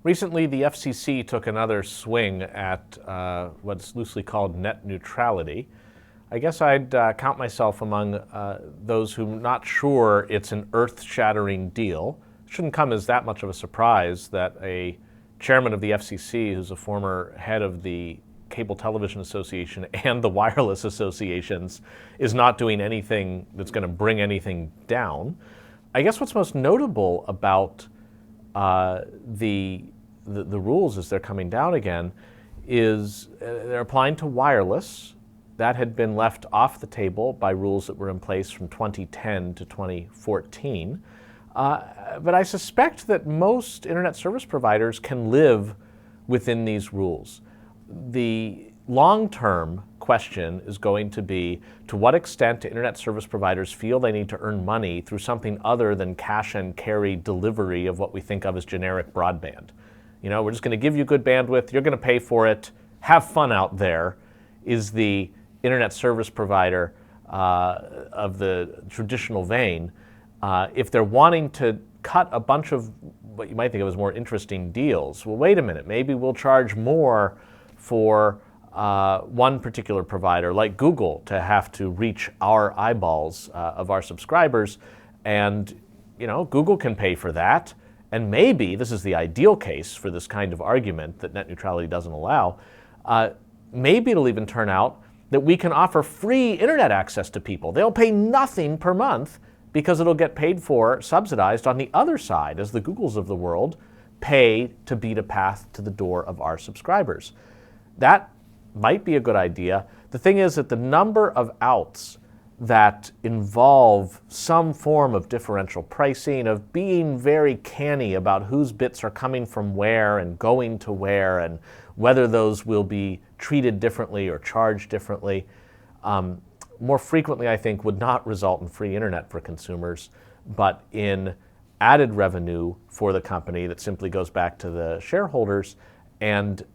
Recently, the FCC took another swing at what's loosely called net neutrality. I guess I'd count myself among those who are not sure it's an earth-shattering deal. It shouldn't come as that much of a surprise that a chairman of the FCC, who's a former head of the Cable Television Association and the Wireless Associations, is not doing anything that's going to bring anything down. I guess what's most notable about the rules as they're coming down again is they're applying to wireless. That had been left off the table by rules that were in place from 2010 to 2014. But I suspect that most internet service providers can live within these rules. The long-term question is going to be, to what extent do internet service providers feel they need to earn money through something other than cash and carry delivery of what we think of as generic broadband? You know, we're just going to give you good bandwidth, you're going to pay for it, have fun out there, is the internet service provider of the traditional vein. If they're wanting to cut a bunch of what you might think of as more interesting deals, well, wait a minute, maybe we'll charge more for one particular provider, like Google, to have to reach our eyeballs of our subscribers, and you know, Google can pay for that. And maybe, this is the ideal case for this kind of argument that net neutrality doesn't allow, maybe it'll even turn out that we can offer free internet access to people. They'll pay nothing per month because it'll get paid for, subsidized on the other side, as the Googles of the world pay to beat a path to the door of our subscribers. That might be a good idea. The thing is that the number of outs that involve some form of differential pricing, of being very canny about whose bits are coming from where and going to where, and whether those will be treated differently or charged differently, more frequently, I think, would not result in free internet for consumers, but in added revenue for the company that simply goes back to the shareholders and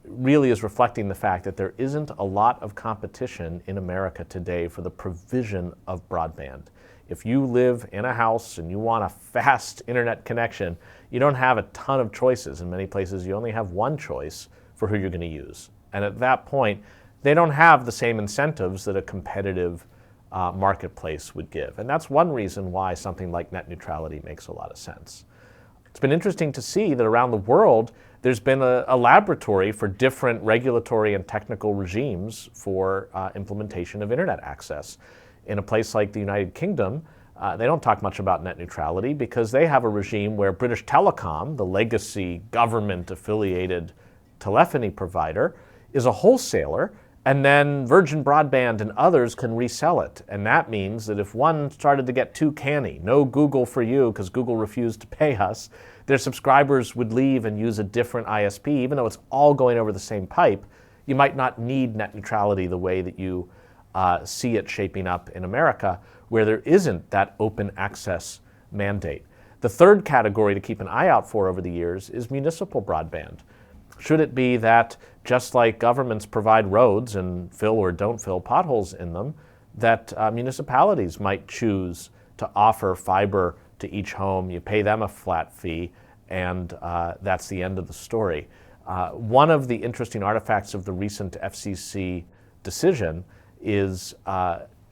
really is reflecting the fact that there isn't a lot of competition in America today for the provision of broadband. If you live in a house and you want a fast internet connection, you don't have a ton of choices. In many places, you only have one choice for who you're going to use. And at that point, they don't have the same incentives that a competitive marketplace would give. And that's one reason why something like net neutrality makes a lot of sense. It's been interesting to see that around the world, there's been a laboratory for different regulatory and technical regimes for implementation of internet access. In a place like the United Kingdom, they don't talk much about net neutrality because they have a regime where British Telecom, the legacy government-affiliated telephony provider, is a wholesaler, and then Virgin Broadband and others can resell it. And that means that if one started to get too canny, no Google for you because Google refused to pay us, their subscribers would leave and use a different ISP, even though it's all going over the same pipe. You might not need net neutrality the way that you see it shaping up in America, where there isn't that open access mandate. The third category to keep an eye out for over the years is municipal broadband. Should it be that, just like governments provide roads and fill or don't fill potholes in them, that municipalities might choose to offer fiber to each home, you pay them a flat fee, and that's the end of the story. One of the interesting artifacts of the recent FCC decision is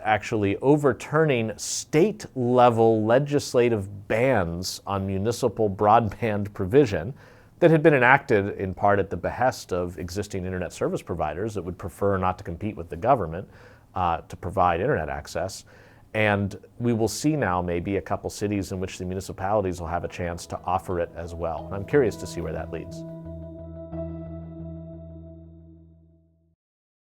actually overturning state-level legislative bans on municipal broadband provision that had been enacted in part at the behest of existing internet service providers that would prefer not to compete with the government to provide internet access. And we will see now maybe a couple cities in which the municipalities will have a chance to offer it as well. And I'm curious to see where that leads.